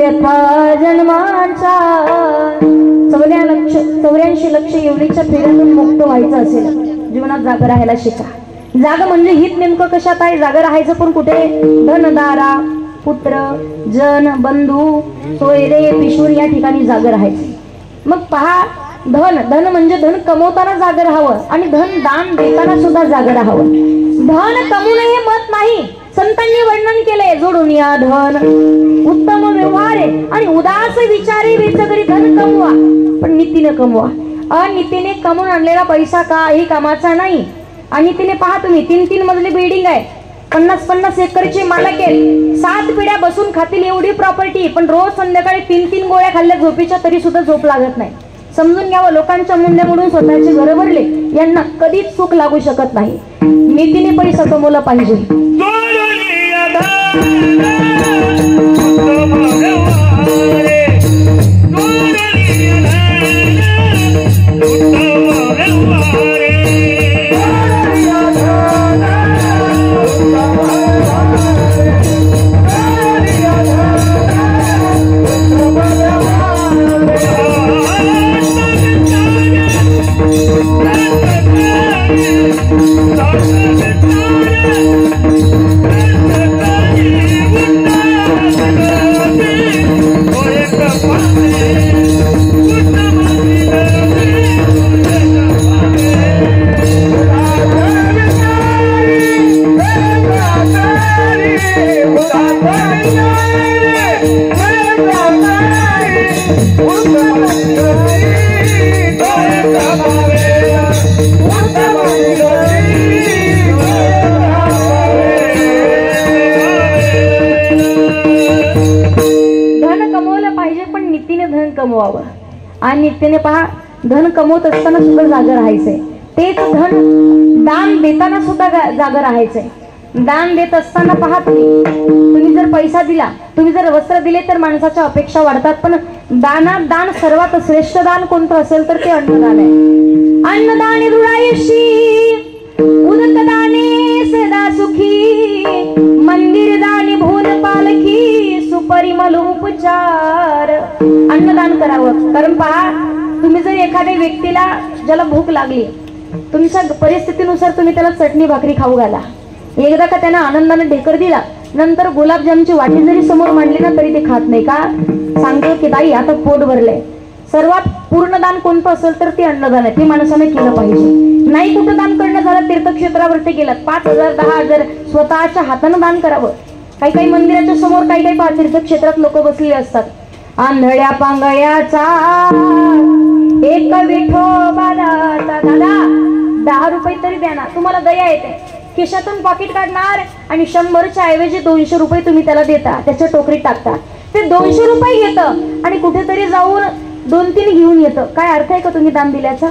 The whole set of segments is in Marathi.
व्यथा जन्मांचा 84 लक्ष एवढीच्या फेऱ्यातून मुक्त व्हायचं असेल जीवनात जाग राहायला शिका. जाग म्हणजे हित नेमकं कशात आहे? जाग राहायचं पण कुठे? धनदारा पुत्र जन बंधू सोयरे पिशूर या ठिकाणी जाग राहायचं. मग पहा, धन म्हणजे धन कमवताना जाग राहावं आणि धन दान देताना सुद्धा जाग राहावं. धन कमवणं हे मत नाही, संतांनी वर्णन केले. जोडून या धन उत्तम व्यवहार आहे आणि उदास विचारी वेचकरी धन कमवा, पण नीतीने कमवा. अनितीने कमवून आणलेला पैसा काही कामाचा नाही. आणि तिने पहा तुम्ही 3-3 मजली बिल्डिंग आहे, 50-50 एकरची मालक आहे, 7 पिढ्या बसून खातील एवढी प्रॉपर्टी, पण रोज संध्याकाळी 3-3 गोळ्या खाल्ल्या झोपीच्या तरी सुद्धा झोप लागत नाही. समजून घ्यावं, लोकांच्या मुंड्या मोडून स्वतःचे घर भरले यांना कधीच सुख लागू शकत नाही. नीतीने पैसा कमवला पाहिजे. कमवावं. आणि नीतीने पहा, धन कमवत असताना सुद्धा जागा राहायचंय. तेच धन दान देताना सुद्धा जागा राहायचंय. दान देत असताना पहा, तुम्ही जर पैसा दिला, तुम्ही जर वस्त्र दिले तर माणसाच्या अपेक्षा वाढतात, पण दानात दान सर्वात श्रेष्ठ दान कोणतं असेल तर ते अन्नदान आहे. अन्नदाने दृढायुषी उदकदाने सदा सुखी मंदिर दानी भुवन पालखी सुपरिमल उपचार. अन्नदान करावं. कारण पहा, तुम्ही जर एखाद्या व्यक्तीला ज्याला भूक लागली, तुमच्या परिस्थितीनुसार तुम्ही त्याला चटणी भाकरी खाऊ घाला. एकदा का त्यानं आनंदाने ढेकर दिला, नंतर गुलाबजामची वाटी जरी समोर मांडली ना तरी ते खात नाही. का? सांगतो की ताई आता पोट भरलंय. सर्वात पूर्ण दान कोणतं असेल तर ते अन्नदान आहे. ते माणसाने केलं पाहिजे. नाही कुठं दान करणं झालं, तीर्थक्षेत्रावरती गेलं, 5,000 10,000 स्वतःच्या हातानं दान करावं. काही मंदिराच्या समोर काही तीर्थक्षेत्रात लोक बसलेले असतात. आंधळ्या पांगळ्याचा एक विठोबाचा दादा 10 रुपये तरी द्या ना. तुम्हाला दया येते, खिशातून पॉकेट काढणार आणि 100च्या ऐवजी 200 रुपये तुम्ही त्याला देता, त्याच्या टोकरीत टाकता. ते 200 रुपये घेतं आणि कुठेतरी जाऊन 2-3 घेऊन येतं. काय अर्थ आहे का तुम्ही दान दिल्याचा?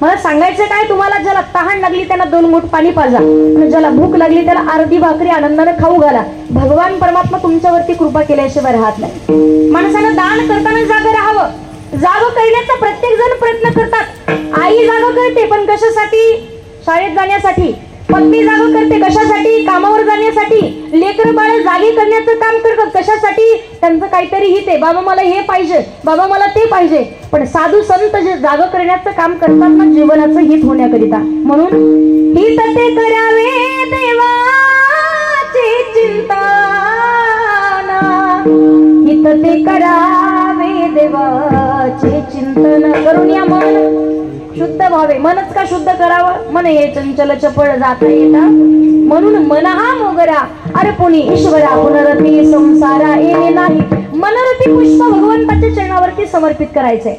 मला सांगायचं काय तुम्हाला, ज्याला तहान लागली त्याला 2 घोट पाणी पाजा आणि ज्याला भूक लागली त्याला अर्धी भाकरी आनंदाने खाऊ घाला. भगवान परमात्मा तुमच्यावरती कृपा केल्याशिवाय राहत नाही. माणसानं दान करताना जागं राहावं. जागं करण्याचा प्रत्येक जण प्रयत्न करतात. आई जागं करते पण कशासाठी? शाळेत जाण्यासाठी. पत्नी जागं करते कशासाठी? कामावर जाण्यासाठी. लेकरं बाळ जागी करण्याचं काम करतात कशासाठी? त्यांचं काहीतरी हित आहे, बाबा मला हे पाहिजे, बाबा मला ते पाहिजे. पण साधू संत जे जागं करण्याचं काम करतात ना, जीवनाचं हित होण्याकरिता. म्हणून हित ते करावे देवाचे चिंतन, हित ते करावे देवाचे चिंतन. करून या मन शुद्ध व्हावे. मनच का शुद्ध करावं? मन हे चंचल चपळ जाता येता, म्हणून मन हा मोगरा अर्पुनी ईश्वरा पुनरती संसारा येणे नाही. मनरती पुष्प भगवंताच्या चरणावरती समर्पित करायचंय.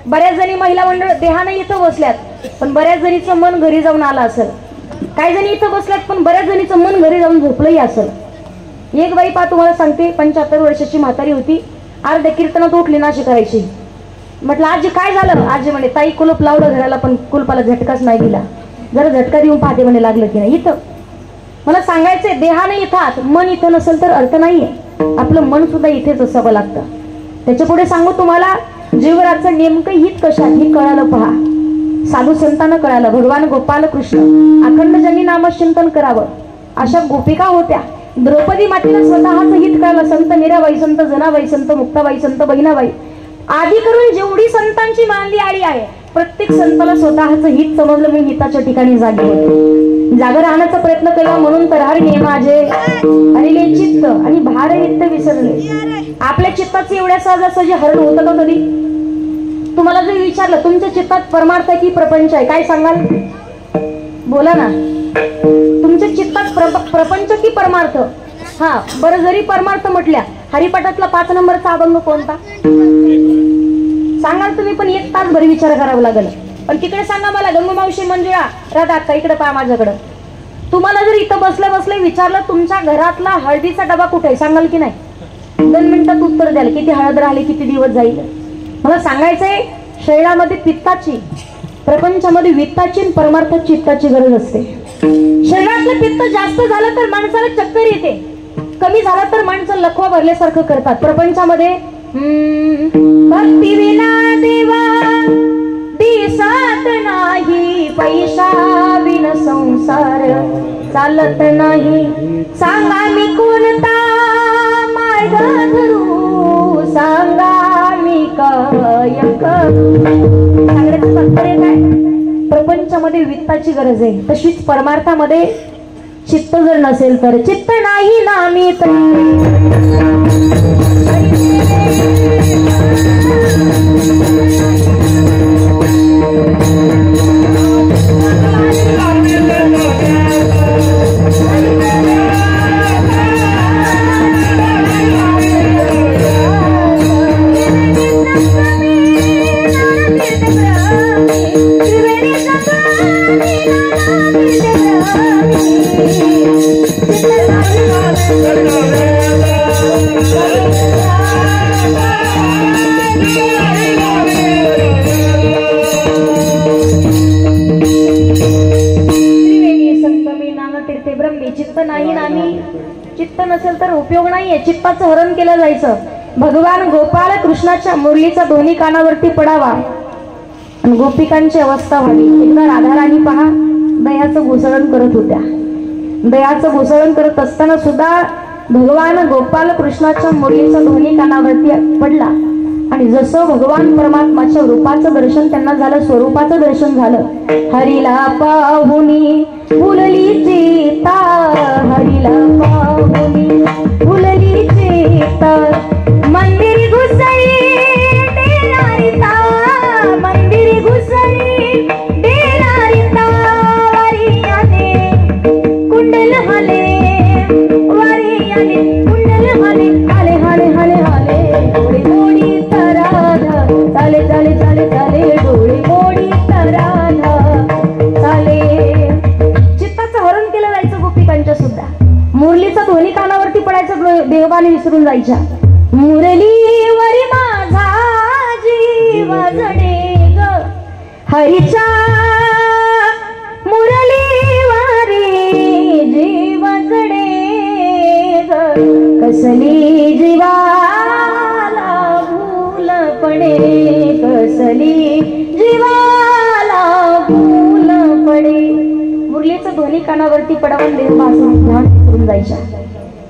बऱ्याच जणी महिला मंडळ देहाने इथं बसल्यात, पण बऱ्याच जणीचं मन घरी जाऊन आलं असेल. काही जणी इथं बसल्यात पण बऱ्याच जणीचं मन घरी जाऊन झोपलंही असेल. एक बाई पहा तुम्हाला सांगते, 75 वर्षाची म्हातारी होती. अर्ध्या कीर्तनात उठली नाशी करायची. म्हटलं आजी काय झालं? आजी म्हणे ताई कुलूप लावलं घराला पण कुलपाला झटकाच नाही दिला. जरा झटका देऊन पाहते म्हणे लागलं की नाही. इथं मला सांगायचंय, देहाने इथात मन इथं नसेल तर अर्थ नाहीये. आपलं मन सुद्धा इथेच असावं लागतं. त्याच्या पुढे सांगू तुम्हाला, जीवनाचं नेमकं हित कशात हे कळालं पहा. साधू संतांना कळालं. भगवान गोपाल कृष्ण अखंड ज्यांनी नामचिंतन करावं अशा गोपिका होत्या. द्रौपदी मातेला स्वतःच हित कळलं. संत मीराबाई, संत जनाबाई, संत मुक्ताबाई, संत बहिणाबाई आदी करून जेवढी संतांची मानली आली आहे, प्रत्येक संताला स्वतःच हित समजलं. मी हिताच्या ठिकाणी जागे होते, जागा राहण्याचा प्रयत्न केला. म्हणून तर हरणे माझे हरिले चित्त आणि भार नित्य विसरले. आपल्या चित्ताचे एवढ्या सहजासहजी हरण होतं का कधी? तुम्हाला जर विचारलं तुमच्या चित्तात परमार्थ की प्रपंच आहे, काय सांगाल? बोला ना. तुमच्या चित्तात प्रपंच की परमार्थ? हा बरं, जरी परमार्थ म्हटल्या, हरिपाठातला 5 नंबरचा अभंग कोणता सांगाल तुम्ही? पण 1 तास भर विचार करावा लागेल. पण तिकडे सांगा मला, गंगू मावशी, मंजुळा, राधा अक्का, इकडे पहा माझ्याकडं. तुम्हाला जर इथं बसल्या बसल्या विचारलं तुमच्या घरातला हळदीचा डबा कुठे आहे, सांगाल की नाही? 2 मिनिटात उत्तर द्याल. किती हळद राहिली, किती दिवस जाईल? मला सांगायचंय, शरीरामध्ये पित्ताची, प्रपंचामध्ये वित्ताची, परमार्थ चित्ताची गरज असते. शरीरातलं पित्त जास्त झालं तर माणसाला चक्कर येते, कमी झालं तर माणसं लखवा भरल्यासारखं करतात. प्रपंचामध्ये भक्ती विना देवा दिसत नाही, पैसा विन संसार चालत नाही. सांगा मी कोणता मार्ग धरू, सांगा मी काय करू. सांगण्याचं तात्पर्य काय? प्रपंचामध्ये वित्ताची गरज आहे, तशीच परमार्थामध्ये चित्त जर नसेल तर चित्त नाही नामी तर चित्त नाही नामी. चित्त नसेल तर उपयोग नाहीये, चित्ताचं हरण केलं जायचं. भगवान गोपाळ कृष्णाच्या मुरलीचा दोन्ही कानावरती पडावा आणि गोपिकांची अवस्था व्हावी. एकदा राधाराणी पहा दयाचं घुसळण करत होत्या. दयाचं घुसळण करत असताना सुद्धा भगवान गोपाल कृष्णाच्या मुरलीचा दोन्ही कानावरती पडला आणि जसं भगवान परमात्माच्या रूपाचं दर्शन त्यांना झालं, स्वरूपाचं दर्शन झालं. हरीला पाहुनी फुलली चेता, हरीला पाहुनी फुलली चेता, मंदिरी घुसळी देणारिता, मंदिरी घुसळी देणारिता, वारी आले कुंडल हाले, वारी आले कुंडल हाले, हाले हाले हाले हाले, डोळे मोडी तराधा, चाले चाले चाले चाले, डोळे मोडी तराधा चाले. चित्ताचं हरण केलं जायचं गोपिकांच्या सुद्धा. मुरलीचा ध्वनी कानावरती पडायचं, देवबाने विसरून जायच्या. मुरलीवरी माझा जीव जडे ग, हरीच्या मुरलीवरी जीव जडे ग, कसली जीवाला भूल पडे, कसली जीवाला भूल पडे. मुरलीचं ध्वनी कानावरती पडावून देवबाने जायच्या.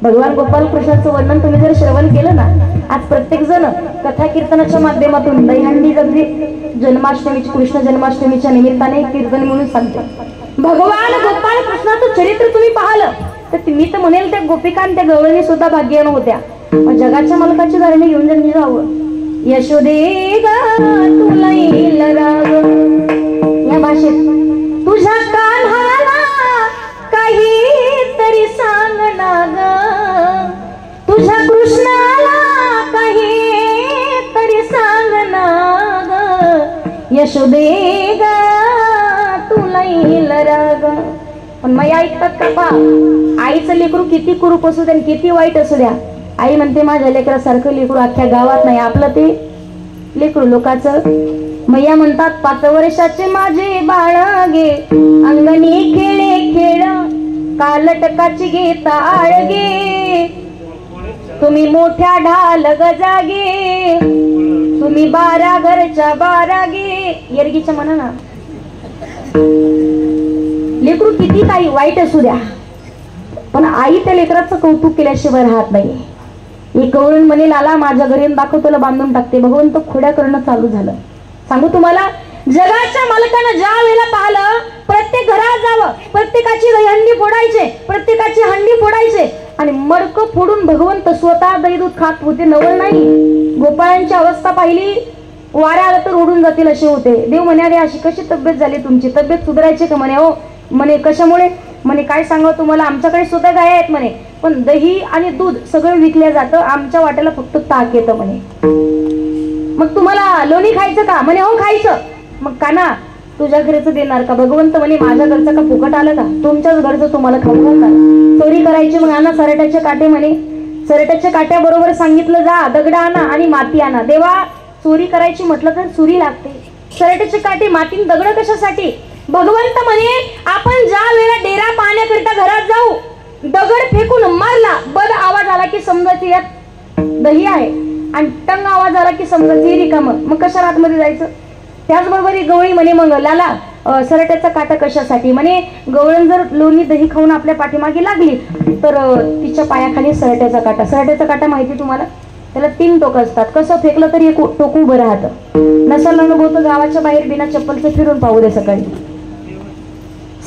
भगवान गोपाल कृष्णाचं वर्णन तुम्ही जर श्रवण केलं ना, आज प्रत्येक जण कथा कीर्तनाच्या माध्यमातून दहीहंडी जगदी जन्माष्टमीची, कृष्ण जन्माष्टमीच्या निमित्ताने कीर्तन म्हणून सांगते. भगवान गोपाल कृष्णाचं चरित्र तुम्ही पाहिलं तर मी तर म्हणेल त्या गोपिकां त्या गवळणी सुद्धा भाग्यवान होत्या. मग जगाच्या मालकाची धारणे घेऊन जर जावं, यशोदे ग तुला येईल राग, या भाषेत तुझ्या कान्हाला काही तरी सांग ना ग, तुझ्या कृष्णाला काही तरी सांग ना ग, यशोदे ग तुला येईल राग. पण मग ऐकतात का पा? आईचं लेकरू किती कुरूप असू द्या, किती वाईट असू द्या, आई म्हणते माझ्या लेकरासारखं लेकरू अख्ख्या गावात नाही, आपलं ते लेकरू लोकांचं. मैया म्हणतात 5 वर्षाचे माझे बाळ गे, अंगणी खेळे खेळ, कालटकाची घेता आळगे, तुम्ही मोठ्या ढाल गजागे, तुम्ही 12 घरच्या 12 गे. येरगीच्या म्हणा ना, लेकरू किती काही वाईट असू द्या, पण आई त्या लेकराचं कौतुक केल्याशिवाय राहत नाही. एक गवळण म्हणे लाला माझ्या घरी दाखव तुला बांधून टाकते. भगवंत खोड्या करणं चालू झालं. सांगू तुम्हाला, जगाच्या मालकानं ज्या वेळेला पाहिलं प्रत्येक घरात जावं, प्रत्येकाची हंडी फोडायचे, प्रत्येकाची हंडी फोडायचे आणि मडकं फोडून भगवंत स्वतः दही दूध खात होते. नवल नाही. गोपाळांची अवस्था पाहिली, वाऱ्या आला तर उडून जातील असे होते. देव म्हणे अरे अशी कशी तब्येत झाली तुमची, तब्येत सुधारायची का म्हणे. हो म्हणे कशामुळे म्हणे काय सांगावं तुम्हाला, आमच्याकडे सुद्धा गाय आहेत म्हणे, पण दही आणि दूध सगळं विकल्या जातं, आमच्या वाट्याला फक्त ताक येतं म्हणे. मग तुम्हाला लोणी खायचं का म्हणे. हो खायचं. मग काना तुझ्या घरचं देणार का. भगवंत म्हणे माझ्या घरचं का फुकट आलं का, तुमच्याच घरचं तुम्हाला खाऊ घालणार. चोरी करायची मग आणा सरट्याचे काटे म्हणे. सरट्याच्या काट्याबरोबर सांगितलं जा दगड आणा आणि माती आणा. देवा चोरी करायची म्हटलं तर सुरी लागते, सरट्याचे काटे माती दगड कशासाठी. भगवंत म्हणे आपण ज्या वेळेला डेरा पाहण्याकरिता घरात जाऊ, दगड फेकून मारला, बद आवाज आला की समजायचं यात दही आहे, आणि टंग आवाज आला की समजायचं रिकामं, मग कशा आतमध्ये जायचं. त्याचबरोबर ही गवळी म्हणे मग लाला सरट्याचा काटा कशासाठी म्हणे. गवळण जर लोणी दही खाऊन आपल्या पाठीमागे लागली तर तिच्या पायाखाली सरट्याचा काटा. सरट्याचा काटा माहिती तुम्हाला, त्याला 3 टोक असतात. कसं फेकलं तरी एक टोक उभं राहतं. नसल अनुभव तर गावाच्या बाहेर बिना चप्पलचं फिरून पाहू दे सकाळी.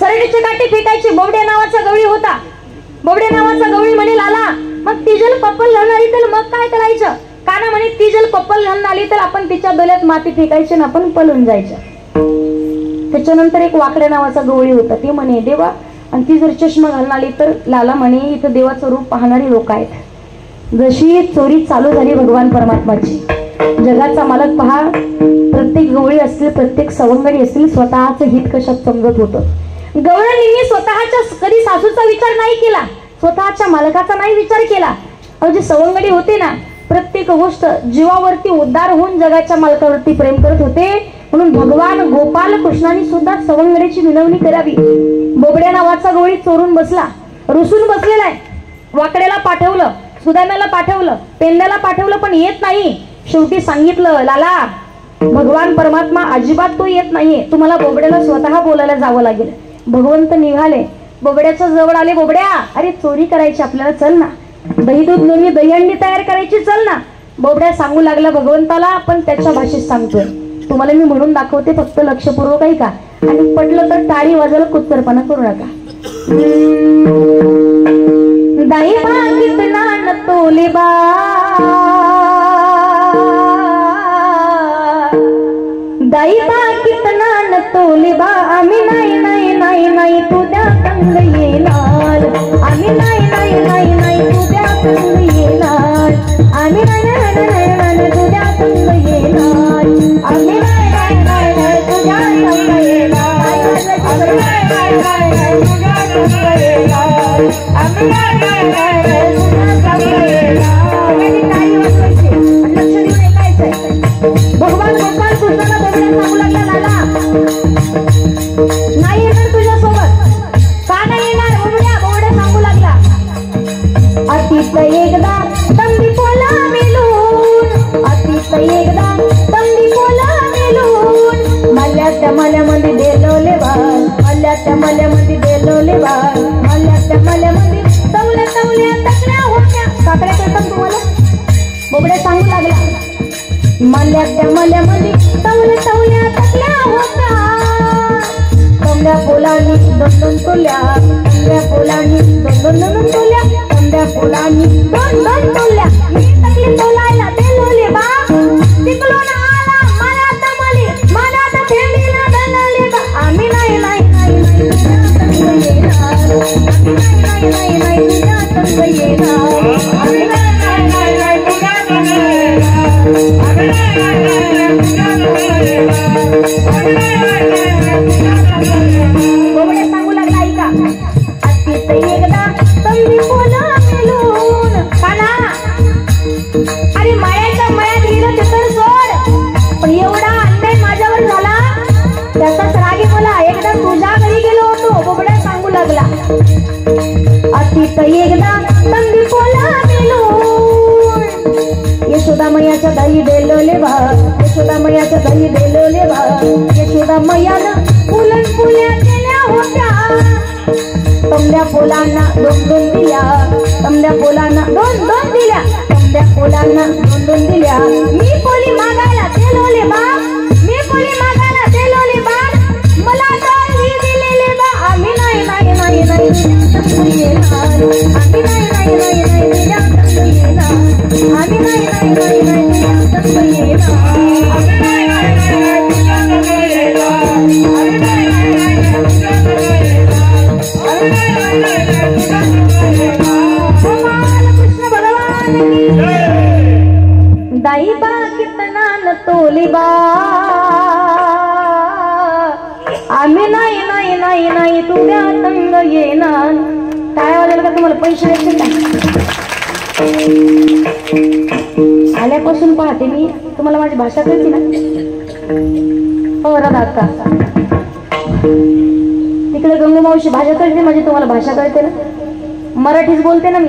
सरट्याचे काटे फेकायचे. बोबड्या नावाचा गवळी होता. बोबड्या नावाचा गवळी म्हणे लाला मग ती जल पप्पल घालून आली तर मग काय करायचं. काना म्हणे ती जल पप्पल घालून आली तर आपण तिच्या डोल्यात माती फेकायची ना आपण पळून जायचं. त्याच्यानंतर एक वाकड्या नावाचा गवळी होता. ते म्हणे देवा आणि ती जर चष्मा घालून आली तर लाला म्हणे इथं देवाचं रूप पाहणारी लोक आहेत. जशी चोरी चालू झाली भगवान परमात्माची, जगाचा मालक पहा, प्रत्येक गवळी असतील, प्रत्येक सवंगडी असतील, स्वतःचं हित कशात समजत होतं. गवळणींनी स्वतःच्या कधी सासूचा विचार नाही केला, स्वतःच्या मालकाचा नाही विचार केला. अहो जे सवंगडी होते ना, प्रत्येक गोष्ट जीवावरती उद्धार होऊन जगाच्या मालकावरती प्रेम करत होते. म्हणून भगवान गोपाल कृष्णाने सुद्धा सवंगडीची विनवणी करावी. बोबड्या नावाचा गवळी चोरून बसला, रुसून बसलेला आहे. वाकड्याला पाठवलं, सुदाम्याला पाठवलं, पेंड्याला पाठवलं, पण येत नाही. शेवटी सांगितलं लाला भगवान परमात्मा अजिबात तो येत नाहीये, तुम्हाला बोबड्याला स्वतः बोलायला जावं लागेल. भगवंत निघाले, बोबड्याच्या जवळ आले. बोबड्या अरे चोरी करायची आपल्याला, चल ना. दही दूध लोणी दहीहंडी तयार करायची, चल ना. बोबड्या सांगू लागला भगवंताला, पण त्याच्या भाषेत सांगतोय. तुम्हाला मी म्हणून दाखवते, फक्त लक्षपूर्वक ऐका. आणि पटलं तर टाळी वाजायला कुत्तरपणा करू नका. दाई मागित नान तोले बा, दाई मागित नान तोले बा, आम्ही नाही नाही नाही नाही तुझ्या संग येणार, आम्ही नाही नाही नाही नाही तुझ्या संग येणार, आम्ही नाही नाही नाही नाही तुझ्या संग येणार, आम्ही नाही नाही नाही नाही तुझ्या संग येणार, आम्ही नाही नाही नाही नाही तुझ्या संग येणार, आम्ही नाही नाही नाही नाही तुझ्या संग येणार. काही वाचायचे आणि लक्ष देऊन ऐकायचंय. भगवान गोपाल कृष्णाला बोबड्या सांगू लागला लाला नाही येणार तुझ्यासोबत. का नाही येणार बोबड्या. बोबड्या सांगू लागला अतीत एकदा तंबी पोला मेलून, अतीत एकदा तंबी पोला मेलून, मल्याच्या मल्यामध्ये बेलोले बा, मल्याच्या मल्यामध्ये बेलोले बा, मल्याच्या मल्यामध्ये तवल्या तवल्या तकड्या होत्या. काकड्या कळतात तुम्हाला. बोबड्या सांगू लागला मल्याच्या मल्यामध्ये तवल्या तवल्या तकड्या होत्या, तंब्या पोलांनी दोन दोन तोल्या, तंब्या पोलांनी दोन दोन तोल्या, तंब्या पोलांनी दोन दोन तोल्या, मी तकली तोलायला बेलोले बा, तिकलोन आला मला तमली, मला तर थेंबीला दलले बा, आम्ही नाही नाही नाही नाही तुझ्या संग येणार, आम्ही नाही नाही नाही तुझ्या संग येणार, आम्ही नाही नाही नाही नाही तुझ्या संग येणार, आम्ही नाही नाही नाही तुझ्या संग येणार, आम्ही नाही नाही नाही तुझ्या संग येणार. बोबड्या सांगू लागला ऐका अतीत एकदा तंबी पोला मेलून. काना अरे मायाच्या मयात गेलं ते तर सोड, पण एवढा अन्याय माझ्यावर झाला त्याचाच राग मला. एकदा तुझ्या घरी गेलो होतो. बोबड्या सांगू लागला अतीत एकदा तंबी पोला मेलून, यशोदा मैयाच्या दही बेलोले बा, यशोदा मैयाच्या दही बेलोले बा, यशोदा मैयानं फुलन फुल्या केल्या होत्या, तंब्या पोलांना दोन दोन दिल्या, तंब्या पोलांना दोन दोन दिल्या, तंब्या पोलांना दोन दोन दिल्या. मी पोली मागायला ते लोले बाग, मी पोली मागायला ते लोले बाग, मला दोन ही दिलेले बा. आम्ही नाही नाही नाही नाही आम्ही नाही नाही नाही नाही आम्ही नाही नाही नाही नाही कृष्ण भगवान दाई बा कितना न तोली बा. आम्ही नाही नाही नाही नाही तुझ्या तंग येणार. काय वाजलं का तुम्हाला पैसे द्यायचे का? आल्यापासून पाहते मी तुम्हाला माझी भाषा कळते ना. हो राधा तिकडे गंगू मावशी भाषा कळते माझी, तुम्हाला भाषा कळते ना. मराठीच बोलते ना मी.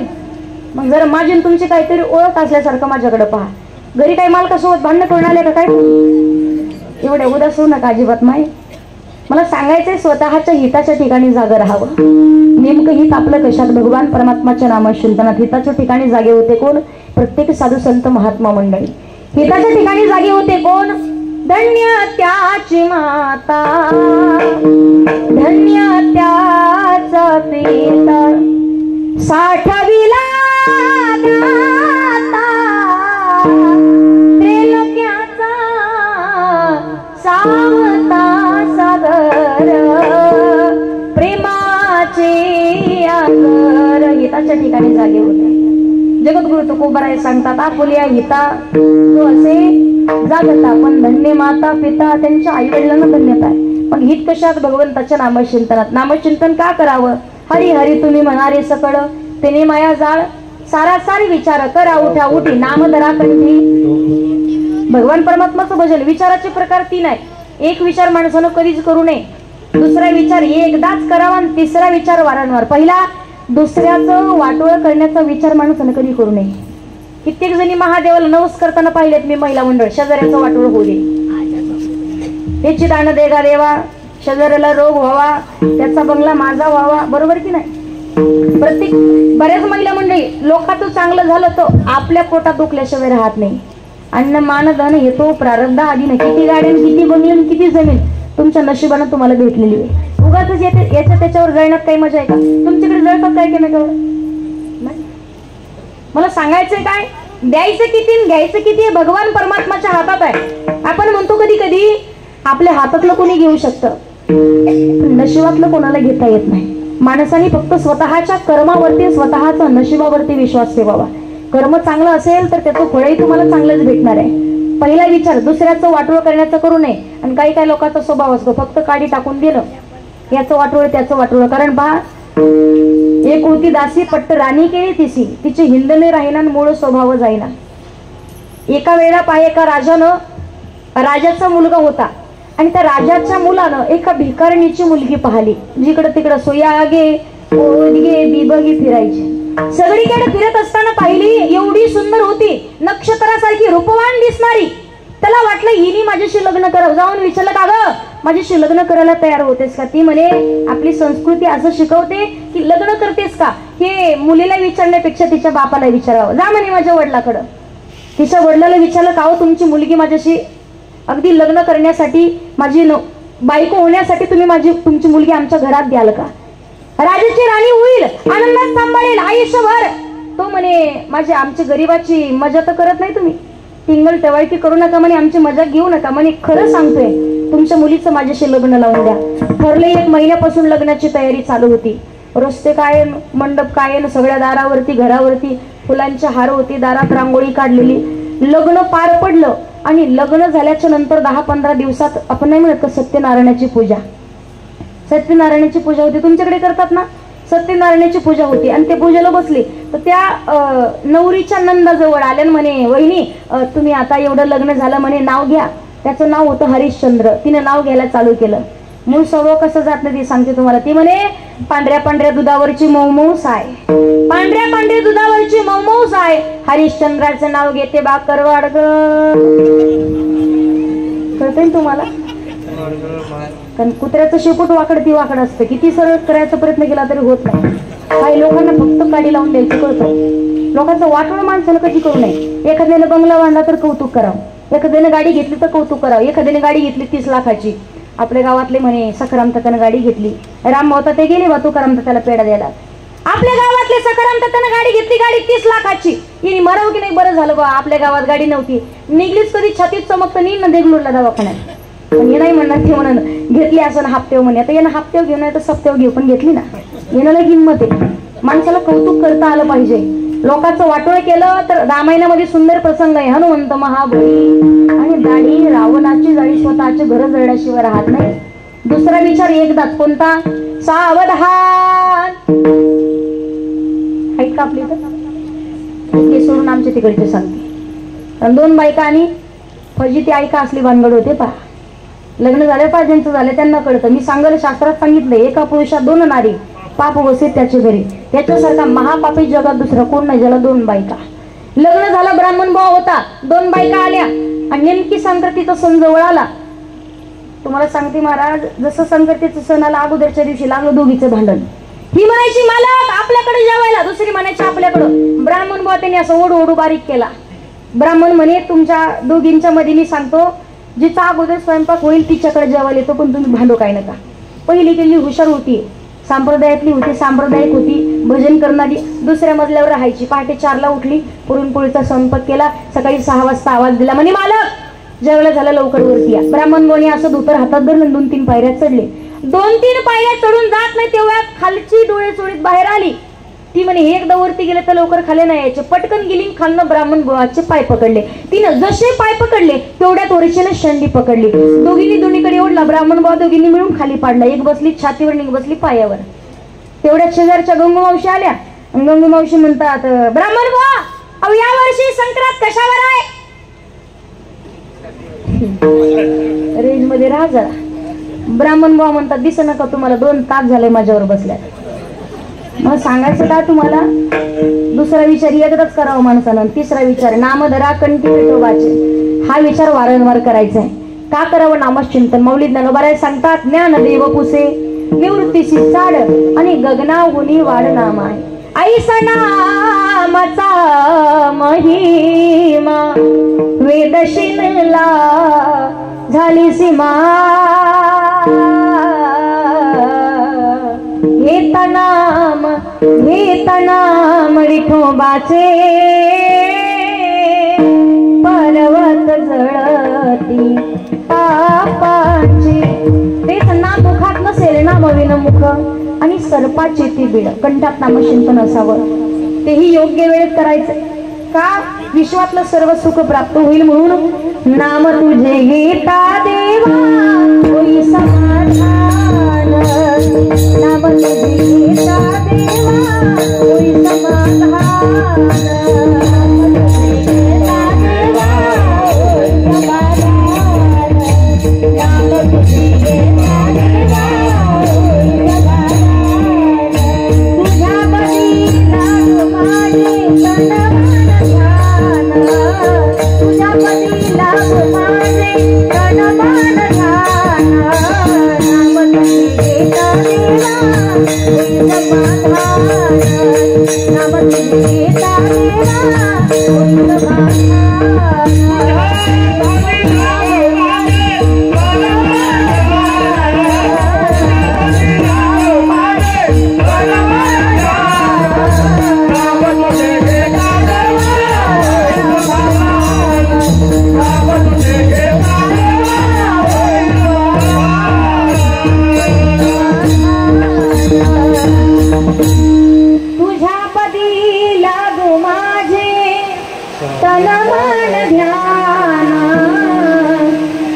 मग जरा माझी आणि तुमची काहीतरी ओळख असल्यासारखं माझ्याकडे पहा. घरी काही मालकासोबत भांडणं करून आले का काय? एवढ्या उदास होऊ नका अजिबात माय. मला सांगायचंय स्वतःच्या हिताच्या ठिकाणी जागा राहावं. नेमकं हित आपलं कशात? भगवान परमात्माच्या नामात चिंतनात. हिताच्या ठिकाणी जागे होते कोण? प्रत्येक साधू संत महात्मा मंडळी. हिताच्या ठिकाणी जागे होते कोण? धन्य त्याची माता, धन्य त्याचा पिता, साठविला दाता, त्रिलोक्याचा सावता सागर, प्रेमाचे आगर. हिताच्या ठिकाणी जागे होते. जगद्गुरु तुकोबाराय सांगतात आपुल्या हिता तो असे जागता, पण धन्य माता पिता त्यांच्या आई वडिलांना धन्यता आहे. पण हित कशात? भगवंताच्या नामचिंतनात. नामचिंतन का करावं? हरी हरी तुम्ही म्हणारे सकळ, तेने माया जाळ सारा सारी विचार करा उठ्या उठी, नाम धरा कंठी. भगवान परमात्माचं भजन विचाराचे प्रकार 3 आहे. एक विचार माणसानं कधीच करू नये, दुसरा विचार एकदाच करावा आणि तिसरा विचार वारंवार. पहिला दुसऱ्याचं वाटोळ करण्याचा विचार माणसानं कधी करू नये. कित्येक जणी महादेवाला नवस करताना पाहिलेत मी महिला मंडळ. शेजाऱ्याचं वाटोळ होऊ दे, याची दान देगा देवा, शेजाऱ्याला रोग व्हावा, त्याचा बंगला माझा व्हावा. बरोबर की नाही? प्रत्येक बऱ्याच महिला मंडळी लोकांचं चांगलं झालं तर आपल्या पोटात दुखल्याशिवाय राहत नाही. अन्न मान धन येतो प्रारब्ध आधीनं. किती गाड्या, किती बंगले, किती जमीन तुमच्या नशिबानं तुम्हाला भेटलेली आहे. उगाच याच्या त्याच्यावर जळण्यात काही मजा आहे का? तुमच्याकडे जळतात काय की नाही? मला सांगायचंय काय? द्यायचं किती घ्यायचं किती हे भगवान परमात्माच्या हातात आहे. आपण म्हणतो कधी कधी आपल्या हातातलं कोणी घेऊ शकतं, नशिबातलं कोणाला घेता येत नाही. माणसाने फक्त स्वतःच्या कर्मावरती, स्वतःच्या नशिबावरती विश्वास ठेवावा. कर्म चांगलं असेल तर त्याचं फळही तुम्हाला चांगलंच भेटणार आहे. पहिला विचार दुसऱ्याचं वाटोळ करण्याचं करू नये. आणि काही काही लोकांचा स्वभाव असतो फक्त काडी टाकून दिलं, याचं वाटोळ त्याचं वाटोळ. कारण पहा, एक होती दासी पट्ट राणी केली तिसी, तिचे हिंदने राहिना मूळ स्वभाव जाईना. एका वेळा पाय एका राजानं, राजाचा मुलगा होता आणि त्या राजाच्या मुलानं एका भिकारणीची मुलगी पाहिली. जिकडं तिकडं सोयागे ओदगे बिबगी फिरायची. सगळीकडे फिरत असताना पाहिली, एवढी सुंदर होती, नक्षत्रासारखी रूपवान दिसणारी. त्याला वाटलं हिने माझ्याशी लग्न करावं. जाऊन विचारलं का गं माझ्याशी लग्न करायला तयार होतेस का? ती म्हणे आपली संस्कृती असं शिकवते की लग्न करतेस का हे मुलीला विचारण्यापेक्षा तिच्या बापाला विचारावं. जा म्हणे माझ्या वडिलाकडं. तिच्या वडिलाला विचारलं का हो तुमची मुलगी माझ्याशी अगदी लग्न करण्यासाठी, माझी बायको होण्यासाठी तुम्ही तुमची मुलगी आमच्या घरात द्याल का? राजाची राणी होईल, आनंदात सांभाळेल आयुष्यभर. तो म्हणे आमची गरीबाची मजा तर करत नाही तुम्ही, टिंगल टवाळकी करू नका म्हणे, आमची मजा घेऊ नका म्हणे. खरं सांगतोय तुमच्या मुलीचं माझ्याशी लग्न लावून द्या. ठरले. 1 महिन्यापासून लग्नाची तयारी चालू होती. रस्ते काय, मंडप काय, सगळ्या दारावरती घरावरती फुलांचे हार होते, दारात रांगोळी काढलेली. लग्न पार पडलं आणि लग्न झाल्याच्या नंतर 10-15 दिवसात आपण नाही म्हणत का सत्यनारायणाची पूजा. सत्यनारायणाची पूजा होती, तुमच्याकडे करतात ना? सत्यनारायणाची पूजा होती आणि ते पूजेला बसले तर त्या नवरीच्या नंदाजवळ आल्या म्हणे, वहिनी तुम्ही आता एवढं लग्न झालं म्हणे, नाव घ्या. त्याचं नाव होतं हरिश्चंद्र. तिने नाव घ्यायला चालू केलं. मूळ स्वभाव कसं जात नाही ती सांगते तुम्हाला. ती म्हणे पांढऱ्या पांढऱ्या दुधावरची मऊ साय, पांढऱ्या पांढऱ्या दुधावरची मऊ साय, हरिश्चंद्राचं नाव घेते बा करवाड. कळतंय तुम्हाला? कारण कुत्र्याचं शेपूट वाकड ती वाकड असतं, किती सरळ करायचा प्रयत्न केला तरी होत नाही. काही लोकांना फक्त काडी लावून द्यायचं कळतं. लोकांचं वाटोळ माणसानं कधी करू नये. एखाद्याने बंगला बांधला तर कौतुक करावं, एखाद्याने गाडी घेतली तर कौतुक करावं. एखाद्याने गाडी घेतली 30 लाखाची, आपल्या गावातले म्हणे सखाराम तात्यानं गाडी घेतली, राम भाऊ ते गेले बा तुकाराम तात्याला पेढा द्यायला. आपल्या गावातले सखाराम तात्यानं गाडी घेतली, गाडी 30 लाखाची. हिने मराव की नाही, बरं झालं बा आपल्या गावात गाडी नव्हती, निघलीच कधी छातीत चमकतं नी न देगलूरला दवाखान्यात. पण हे नाही म्हणणार, ते म्हणून घेतली असं हप्त्यावर म्हणे. आता यानं हप्त्यावर घेऊन तर सप्त्यावर घेऊ, पण घेतली ना. येण्याला किंमत आहे. माणसाला कौतुक करता आलं पाहिजे. लोकांचं वाटोळ केलं तर रामायणामध्ये सुंदर प्रसंग आहे. हनुमंत महाबली आणि दाढी रावणाची जाळी स्वतःचे घर जळल्याशिवाय राहत नाही. दुसरा विचार एकदाच कोणता? सावधान. ऐक का आपली हे सोडून आमच्या तिकडचे सांगते. 2 बायका आणि फजिती ऐका असली भानगड होते पहा. लग्न झाले पहा, ज्यांचं झालं त्यांना कळतं. मी सांगायला शास्त्रात सांगितलंय, एका पुरुषात 2 नारी, पाप बसे त्याच्या घरी. त्याच्यासारखा महापापी जगात दुसरा कोण नाही ज्याला 2 बायका. लग्न झालं, ब्राह्मण भाव होता, 2 बायका आल्या आणि नेमकी संक्रांतीचा सण जवळ आला. तुम्हाला सांगते महाराज, जसं संक्रांतीचा सण आला अगोदरच्या दिवशी लागलं दोघीचं भांडण. ही म्हणायची मालक आपल्याकडे जेवायला, दुसरी म्हणायची आपल्याकडं. ब्राह्मण भाव त्यांनी असं ओढू ओढू बारीक केला. ब्राह्मण म्हणे तुमच्या दोघींच्या मध्ये मी सांगतो, जिचा अगोदर स्वयंपाक होईल तिच्याकडे जेवायला येतो, पण तुम्ही भांडू काय नका. पहिली केली हुशार होती, सांप्रदायातली होती, सांप्रदायिक होती, भजन करणारी. दुसऱ्या मजल्यावर राहायची. पहाटे 4ला उठली, पुरणपोळीचा स्वयंपाक केला. सकाळी 6 वाजता आवाज दिला, म्हणे मालक जेवलं झालं, लवकर वरती या. ब्राह्मण बोनी असं धोतर हातात धरलं, 2-3 पायऱ्या चढले. 2-3 पायऱ्या चढून जात नाही तेव्हा खालची डोळे चोळीत बाहेर आली. ती म्हणे हे एकदा वरती गेले तर लवकर खाली नाही यायचे. पटकन गेली, खालनं ब्राह्मण बुवाचे पाय पकडले. तिनं जसे पाय पकडले तेवढ्यात वरचीनं शंडी पकडली. दोघींनी दोन्हीकडे ओढला. ब्राह्मण बुवा दोघींनी मिळून खाली पाडला. एक बसली छातीवर, एक बसली पायावर. तेवढ्यात शेजारच्या गंगू मावशी आल्या. गंगू मावशी म्हणतात, ब्राह्मण बुवा अहो या वर्षी संक्रांत कशावर आहे? रेंज मध्ये राहा जरा. ब्राह्मण बुवा म्हणतात, दिस नका तुम्हाला 2 तास झाले माझ्यावर बसल्यात. मग सांगायचं का तुम्हाला? दुसरा विचार एकदाच करावा माणसानं. तिसरा विचार नामधरा कंठी विठोबाचे. हा विचार वारंवार करायचा आहे. का करावं नामचिंतन? मौलिक ज्ञानोबाराय सांगतात, ज्ञानदेव पुसे निवृत्तीशी चाड आणि गगनाहुनी वाढ नाम आहे. ऐसा नामाचा महिमा वेदशिनला झाली सीमा. घेता नाम विठोबाचे पर्वत जळती पापाची. तेच नाम मुखात नसेल ना मविन मुख आणि सर्पाची ती बीड. कंठात नामचिंतन असावं. तेही योग्य वेळेत करायचं. का? विश्वातलं सर्व सुख प्राप्त होईल म्हणून. नाम तुझे घेता देवा होई समाधान.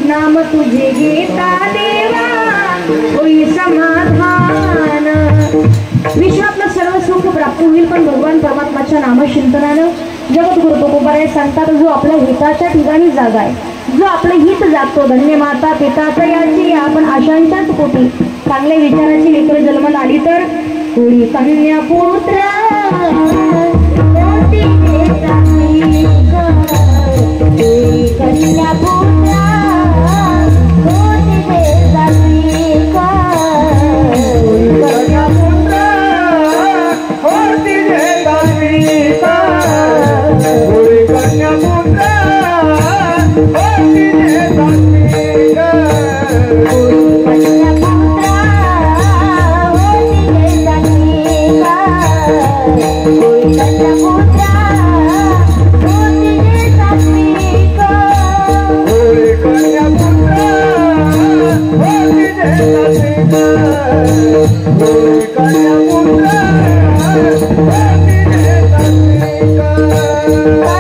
नाम तुझे घेता देवा होई समाधान. विश्वातलं सर्व सुख प्राप्त होईल पण भगवान परमात्माच्या नामचिंतनानं. जगद्गुरु तुकोबाराय सांगतात, जो आपल्या हिताच्या ठिकाणी जागा आहे, जो आपलं हित जागतो. धन्य माता पिता याची आपण आशांच्याच पोटी चांगल्या विचाराची लेकरं जन्माला आली तर होळी कन्या पुत्र कन्या पुत्र Oh,